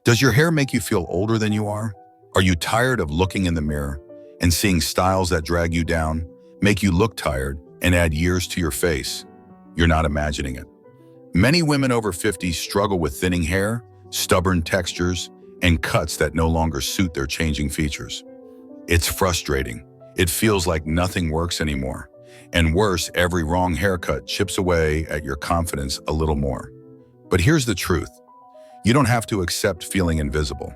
Does your hair make you feel older than you are? Are you tired of looking in the mirror and seeing styles that drag you down, make you look tired, and add years to your face? You're not imagining it. Many women over 50 struggle with thinning hair, stubborn textures, and cuts that no longer suit their changing features. It's frustrating. It feels like nothing works anymore. And worse, every wrong haircut chips away at your confidence a little more. But here's the truth. You don't have to accept feeling invisible.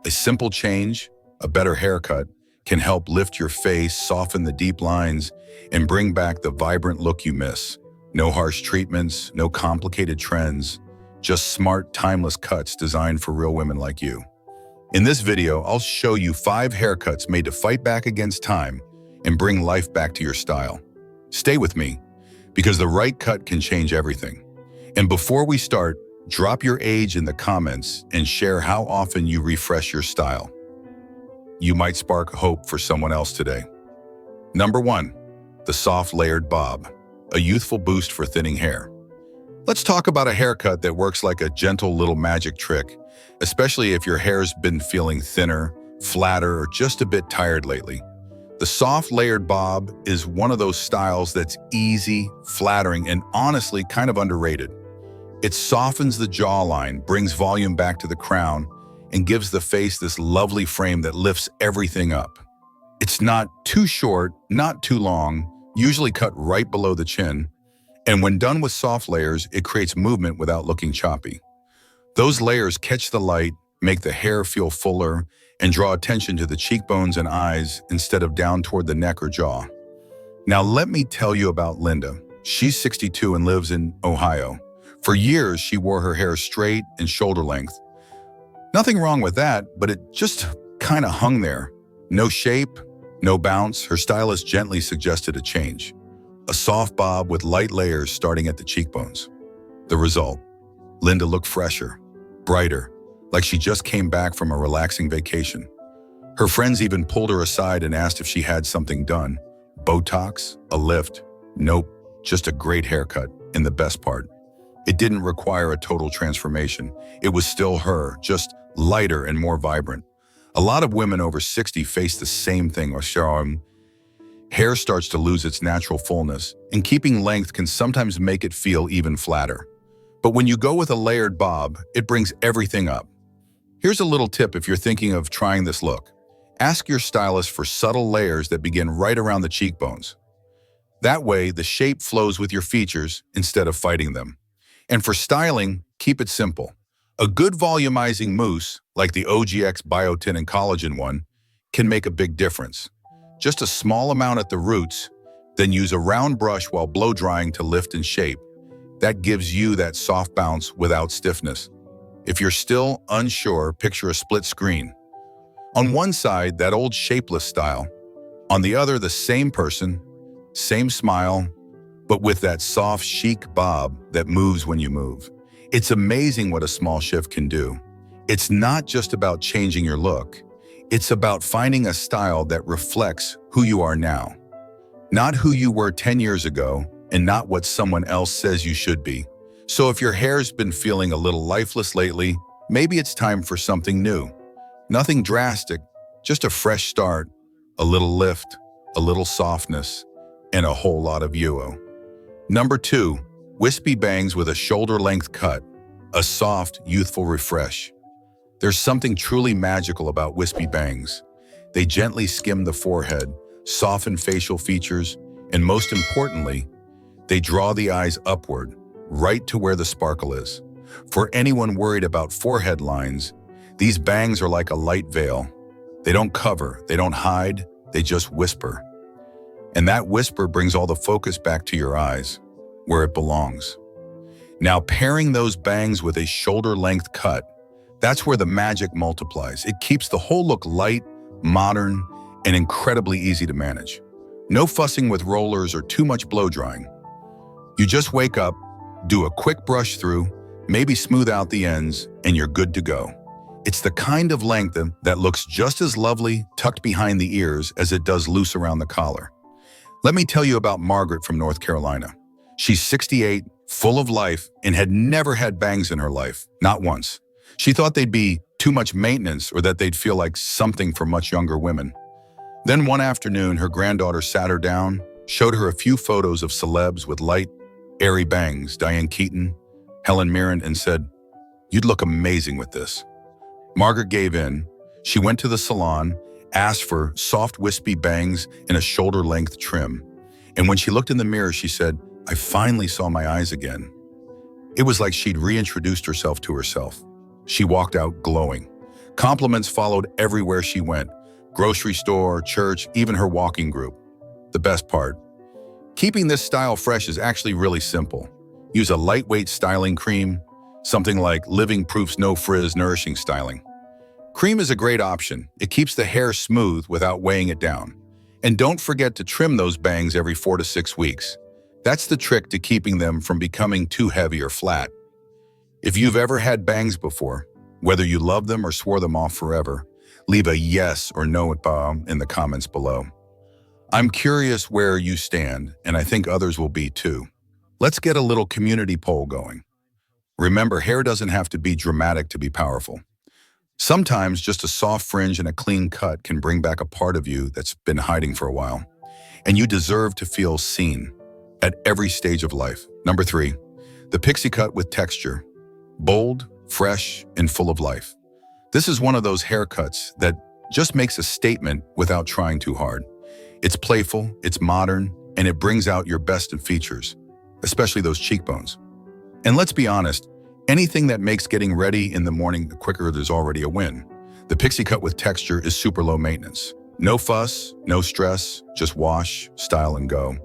A simple change, a better haircut, can help lift your face, soften the deep lines, and bring back the vibrant look you miss. No harsh treatments, no complicated trends, just smart, timeless cuts designed for real women like you. In this video, I'll show you 5 haircuts made to fight back against time and bring life back to your style. Stay with me, because the right cut can change everything. And before we start, drop your age in the comments and share how often you refresh your style. You might spark hope for someone else today. Number 1, the soft layered bob, a youthful boost for thinning hair. Let's talk about a haircut that works like a gentle little magic trick, especially if your hair's been feeling thinner, flatter, or just a bit tired lately. The soft layered bob is one of those styles that's easy, flattering, and honestly kind of underrated. It softens the jawline, brings volume back to the crown, and gives the face this lovely frame that lifts everything up. It's not too short, not too long, usually cut right below the chin, and when done with soft layers, it creates movement without looking choppy. Those layers catch the light, make the hair feel fuller, and draw attention to the cheekbones and eyes instead of down toward the neck or jaw. Now let me tell you about Linda. She's 62 and lives in Ohio. For years, she wore her hair straight and shoulder length. Nothing wrong with that, but it just kind of hung there. No shape, no bounce. Her stylist gently suggested a change. A soft bob with light layers starting at the cheekbones. The result: Linda looked fresher, brighter, like she just came back from a relaxing vacation. Her friends even pulled her aside and asked if she had something done. Botox? A lift? Nope, just a great haircut. And the best part, it didn't require a total transformation. It was still her, just lighter and more vibrant. A lot of women over 60 face the same thing, or hair starts to lose its natural fullness, and keeping length can sometimes make it feel even flatter. But when you go with a layered bob, it brings everything up. Here's a little tip if you're thinking of trying this look. Ask your stylist for subtle layers that begin right around the cheekbones. That way, the shape flows with your features instead of fighting them. And for styling, keep it simple. A good volumizing mousse, like the OGX Biotin and Collagen one, can make a big difference. Just a small amount at the roots, then use a round brush while blow drying to lift and shape. That gives you that soft bounce without stiffness. If you're still unsure, picture a split screen. On one side, that old shapeless style. On the other, the same person, same smile, but with that soft, chic bob that moves when you move. It's amazing what a small shift can do. It's not just about changing your look. It's about finding a style that reflects who you are now. Not who you were 10 years ago, and not what someone else says you should be. So if your hair's been feeling a little lifeless lately, maybe it's time for something new. Nothing drastic, just a fresh start, a little lift, a little softness, and a whole lot of you. Number 2, wispy bangs with a shoulder-length cut, a soft, youthful refresh. There's something truly magical about wispy bangs. They gently skim the forehead, soften facial features, and most importantly, they draw the eyes upward, right to where the sparkle is. For anyone worried about forehead lines, these bangs are like a light veil. They don't cover, they don't hide, they just whisper. And that whisper brings all the focus back to your eyes, where it belongs. Now, pairing those bangs with a shoulder-length cut, that's where the magic multiplies. It keeps the whole look light, modern, and incredibly easy to manage. No fussing with rollers or too much blow drying. You just wake up, do a quick brush through, maybe smooth out the ends, and you're good to go. It's the kind of length that looks just as lovely tucked behind the ears as it does loose around the collar. Let me tell you about Margaret from North Carolina. She's 68, full of life, and had never had bangs in her life, not once. She thought they'd be too much maintenance, or that they'd feel like something for much younger women. Then one afternoon, her granddaughter sat her down, showed her a few photos of celebs with light, airy bangs, Diane Keaton, Helen Mirren, and said, "You'd look amazing with this." Margaret gave in. She went to the salon, asked for soft, wispy bangs and a shoulder-length trim. And when she looked in the mirror, she said, "I finally saw my eyes again." It was like she'd reintroduced herself to herself. She walked out glowing. Compliments followed everywhere she went: grocery store, church, even her walking group. The best part: keeping this style fresh is actually really simple. Use a lightweight styling cream, something like Living Proof's No Frizz Nourishing Styling. Cream is a great option. It keeps the hair smooth without weighing it down. And don't forget to trim those bangs every 4 to 6 weeks. That's the trick to keeping them from becoming too heavy or flat. If you've ever had bangs before, whether you love them or swore them off forever, leave a yes or no in the comments below. I'm curious where you stand, and I think others will be too. Let's get a little community poll going. Remember, hair doesn't have to be dramatic to be powerful. Sometimes just a soft fringe and a clean cut can bring back a part of you that's been hiding for a while. And you deserve to feel seen at every stage of life. Number 3, the pixie cut with texture. Bold, fresh, and full of life. This is one of those haircuts that just makes a statement without trying too hard. It's playful, it's modern, and it brings out your best in features, especially those cheekbones. And let's be honest, anything that makes getting ready in the morning quicker, there's already a win. The pixie cut with texture is super low maintenance. No fuss, no stress, just wash, style, and go.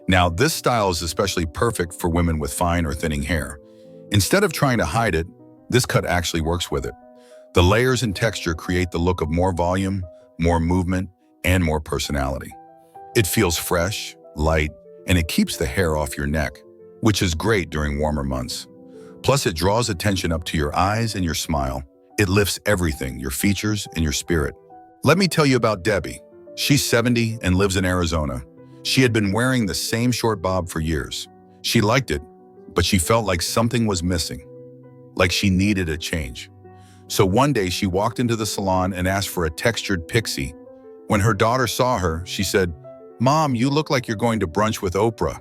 Now, this style is especially perfect for women with fine or thinning hair. Instead of trying to hide it, this cut actually works with it. The layers and texture create the look of more volume, more movement, and more personality. It feels fresh, light, and it keeps the hair off your neck, which is great during warmer months. Plus, it draws attention up to your eyes and your smile. It lifts everything, your features and your spirit. Let me tell you about Debbie. She's 70 and lives in Arizona. She had been wearing the same short bob for years. She liked it, but she felt like something was missing, like she needed a change. So one day she walked into the salon and asked for a textured pixie. When her daughter saw her, she said, "Mom, you look like you're going to brunch with Oprah."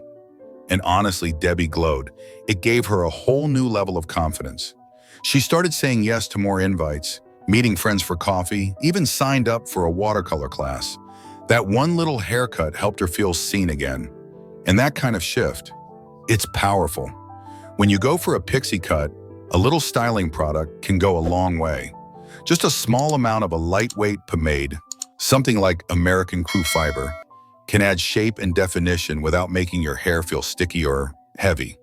And honestly, Debbie glowed. It gave her a whole new level of confidence. She started saying yes to more invites, meeting friends for coffee, even signed up for a watercolor class. That one little haircut helped her feel seen again. And that kind of shift, it's powerful. When you go for a pixie cut, a little styling product can go a long way. Just a small amount of a lightweight pomade, something like American Crew Fiber, can add shape and definition without making your hair feel sticky or heavy.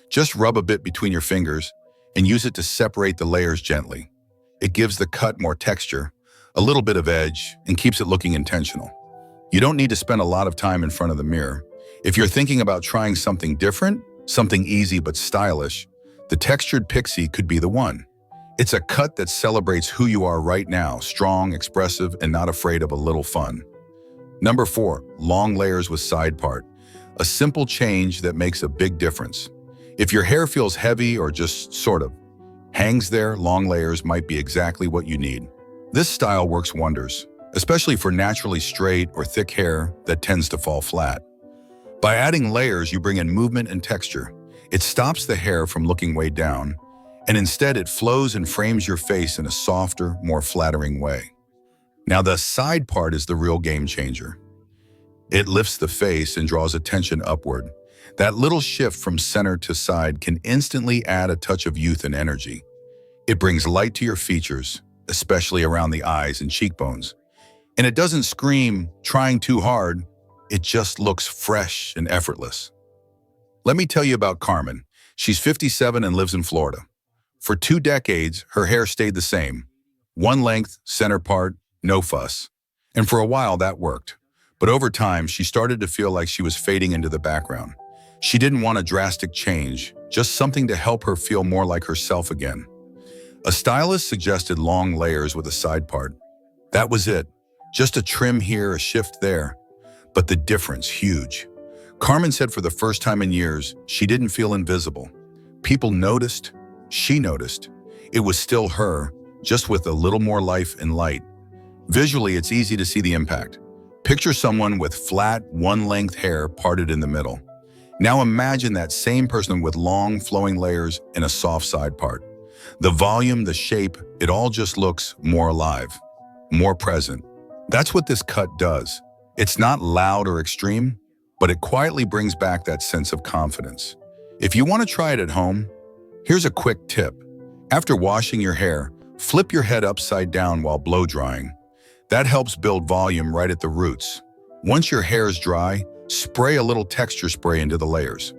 Just rub a bit between your fingers and use it to separate the layers gently. It gives the cut more texture, a little bit of edge, and keeps it looking intentional. You don't need to spend a lot of time in front of the mirror. If you're thinking about trying something different, something easy but stylish, the textured pixie could be the one. It's a cut that celebrates who you are right now, strong, expressive, and not afraid of a little fun. Number 4, long layers with side part. A simple change that makes a big difference. If your hair feels heavy or just sort of hangs there, long layers might be exactly what you need. This style works wonders, especially for naturally straight or thick hair that tends to fall flat. By adding layers, you bring in movement and texture. It stops the hair from looking way down, and instead it flows and frames your face in a softer, more flattering way. Now, the side part is the real game changer. It lifts the face and draws attention upward. That little shift from center to side can instantly add a touch of youth and energy. It brings light to your features, especially around the eyes and cheekbones. And it doesn't scream, trying too hard. It just looks fresh and effortless. Let me tell you about Carmen. She's 57 and lives in Florida. For 2 decades, her hair stayed the same. One length, center part, no fuss. And for a while, that worked. But over time, she started to feel like she was fading into the background. She didn't want a drastic change, just something to help her feel more like herself again. A stylist suggested long layers with a side part. That was it. Just a trim here, a shift there. But the difference, huge. Carmen said for the first time in years, she didn't feel invisible. People noticed. She noticed. It was still her, just with a little more life and light. Visually, it's easy to see the impact. Picture someone with flat, one-length hair parted in the middle. Now imagine that same person with long, flowing layers and a soft side part. The volume, the shape, it all just looks more alive, more present. That's what this cut does. It's not loud or extreme, but it quietly brings back that sense of confidence. If you want to try it at home, here's a quick tip. After washing your hair, flip your head upside down while blow drying. That helps build volume right at the roots. Once your hair is dry, spray a little texture spray into the layers.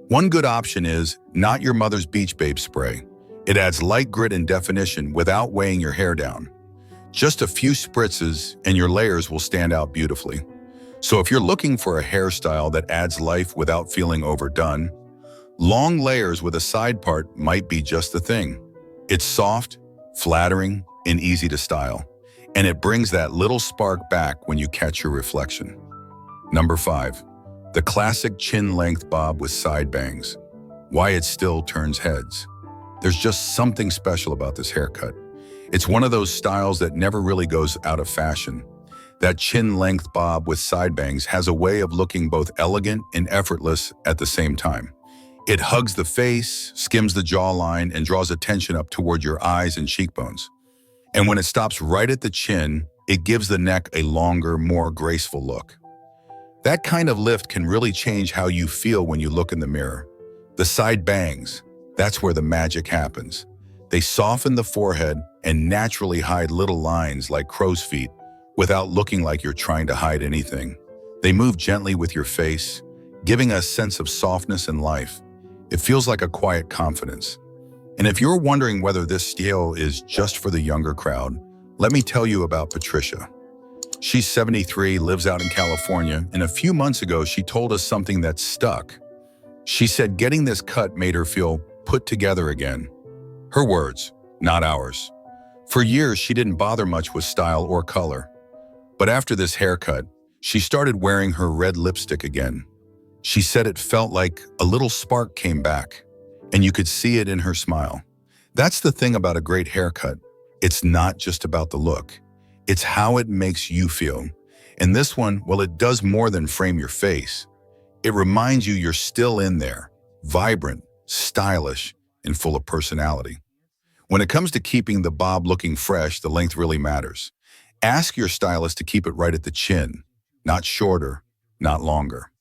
One good option is Not Your Mother's Beach Babe spray. It adds light grit and definition without weighing your hair down. Just a few spritzes and your layers will stand out beautifully. So if you're looking for a hairstyle that adds life without feeling overdone, long layers with a side part might be just the thing. It's soft, flattering, and easy to style. And it brings that little spark back when you catch your reflection. Number 5, the classic chin-length bob with side bangs. Why it still turns heads. There's just something special about this haircut. It's one of those styles that never really goes out of fashion. That chin-length bob with side bangs has a way of looking both elegant and effortless at the same time. It hugs the face, skims the jawline, and draws attention up toward your eyes and cheekbones. And when it stops right at the chin, it gives the neck a longer, more graceful look. That kind of lift can really change how you feel when you look in the mirror. The side bangs, that's where the magic happens. They soften the forehead and naturally hide little lines like crow's feet without looking like you're trying to hide anything. They move gently with your face, giving a sense of softness and life. It feels like a quiet confidence. And if you're wondering whether this style is just for the younger crowd, let me tell you about Patricia. She's 73, lives out in California, and a few months ago she told us something that stuck. She said getting this cut made her feel put together again. Her words, not ours. For years she didn't bother much with style or color. But after this haircut, she started wearing her red lipstick again. She said it felt like a little spark came back, and you could see it in her smile. That's the thing about a great haircut. It's not just about the look. It's how it makes you feel. And this one, well, it does more than frame your face. It reminds you you're still in there, vibrant, stylish, and full of personality. When it comes to keeping the bob looking fresh, the length really matters. Ask your stylist to keep it right at the chin, not shorter, not longer.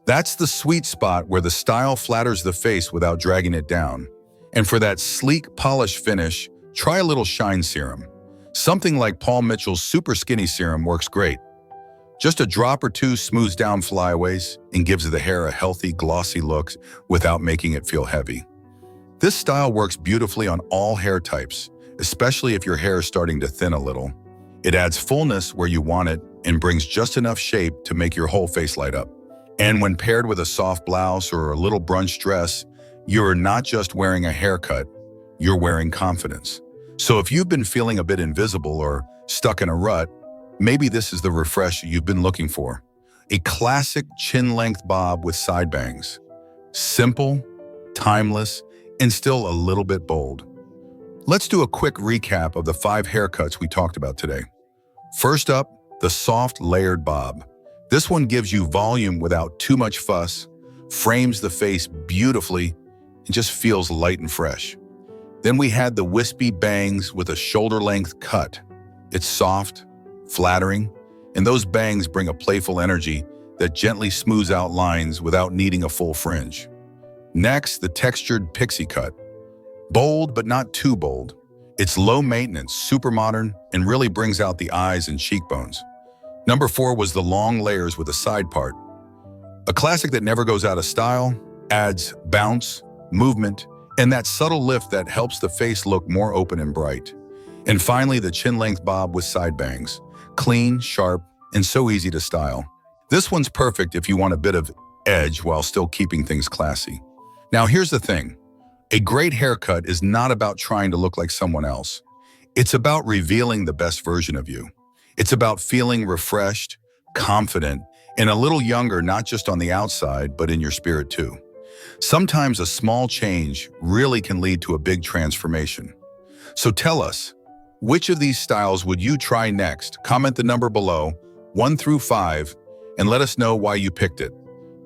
That's the sweet spot where the style flatters the face without dragging it down. And for that sleek, polished finish, try a little shine serum. Something like Paul Mitchell's Super Skinny Serum works great. Just a drop or two smooths down flyaways and gives the hair a healthy, glossy look without making it feel heavy. This style works beautifully on all hair types, especially if your hair is starting to thin a little. It adds fullness where you want it and brings just enough shape to make your whole face light up. And when paired with a soft blouse or a little brunch dress, you're not just wearing a haircut, you're wearing confidence. So if you've been feeling a bit invisible or stuck in a rut, maybe this is the refresh you've been looking for. A classic chin-length bob with side bangs. Simple, timeless, and still a little bit bold. Let's do a quick recap of the 5 haircuts we talked about today. First up, the soft layered bob. This one gives you volume without too much fuss, frames the face beautifully, and just feels light and fresh. Then we had the wispy bangs with a shoulder-length cut. It's soft, flattering, and those bangs bring a playful energy that gently smooths out lines without needing a full fringe. Next, the textured pixie cut. Bold, but not too bold. It's low maintenance, super modern, and really brings out the eyes and cheekbones. Number 4 was the long layers with a side part. A classic that never goes out of style, adds bounce, movement, and that subtle lift that helps the face look more open and bright. And finally, the chin-length bob with side bangs. Clean, sharp, and so easy to style. This one's perfect if you want a bit of edge while still keeping things classy. Now here's the thing. A great haircut is not about trying to look like someone else. It's about revealing the best version of you. It's about feeling refreshed, confident, and a little younger, not just on the outside, but in your spirit too. Sometimes a small change really can lead to a big transformation. So tell us, which of these styles would you try next? Comment the number below, 1 through 5, and let us know why you picked it.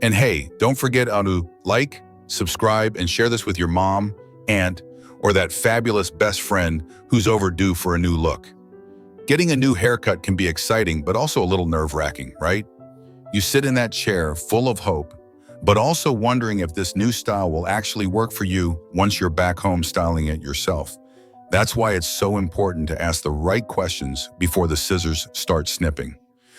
And hey, don't forget to like, subscribe, and share this with your mom, aunt, or that fabulous best friend who's overdue for a new look. Getting a new haircut can be exciting, but also a little nerve-wracking, right? You sit in that chair full of hope, but also wondering if this new style will actually work for you once you're back home styling it yourself. That's why it's so important to ask the right questions before the scissors start snipping.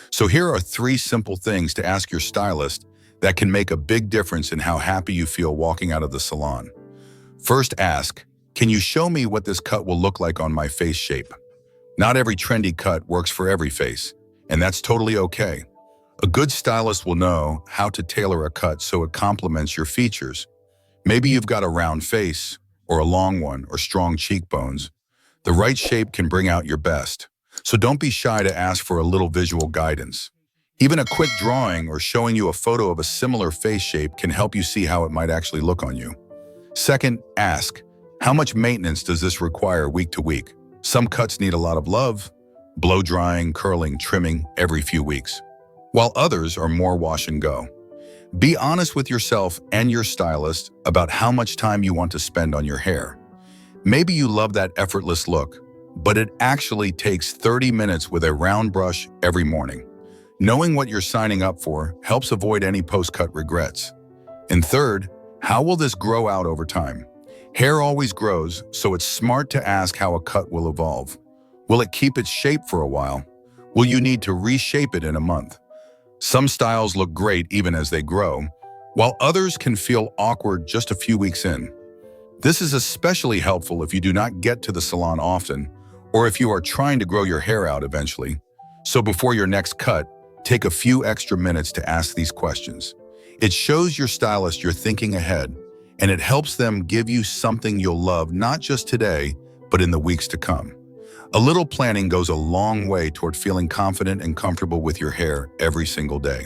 So here are 3 simple things to ask your stylist that can make a big difference in how happy you feel walking out of the salon. First, ask, can you show me what this cut will look like on my face shape? Not every trendy cut works for every face, and that's totally okay. A good stylist will know how to tailor a cut so it complements your features. Maybe you've got a round face, or a long one, or strong cheekbones. The right shape can bring out your best, so don't be shy to ask for a little visual guidance. Even a quick drawing or showing you a photo of a similar face shape can help you see how it might actually look on you. Second, ask, how much maintenance does this require week to week? Some cuts need a lot of love, blow drying, curling, trimming every few weeks, while others are more wash and go. Be honest with yourself and your stylist about how much time you want to spend on your hair. Maybe you love that effortless look, but it actually takes 30 minutes with a round brush every morning. Knowing what you're signing up for helps avoid any post-cut regrets. And third, how will this grow out over time? Hair always grows, so it's smart to ask how a cut will evolve. Will it keep its shape for a while? Will you need to reshape it in a month? Some styles look great even as they grow, while others can feel awkward just a few weeks in. This is especially helpful if you do not get to the salon often, or if you are trying to grow your hair out eventually. So before your next cut, take a few extra minutes to ask these questions. It shows your stylist you're thinking ahead, and it helps them give you something you'll love not just today, but in the weeks to come. A little planning goes a long way toward feeling confident and comfortable with your hair every single day.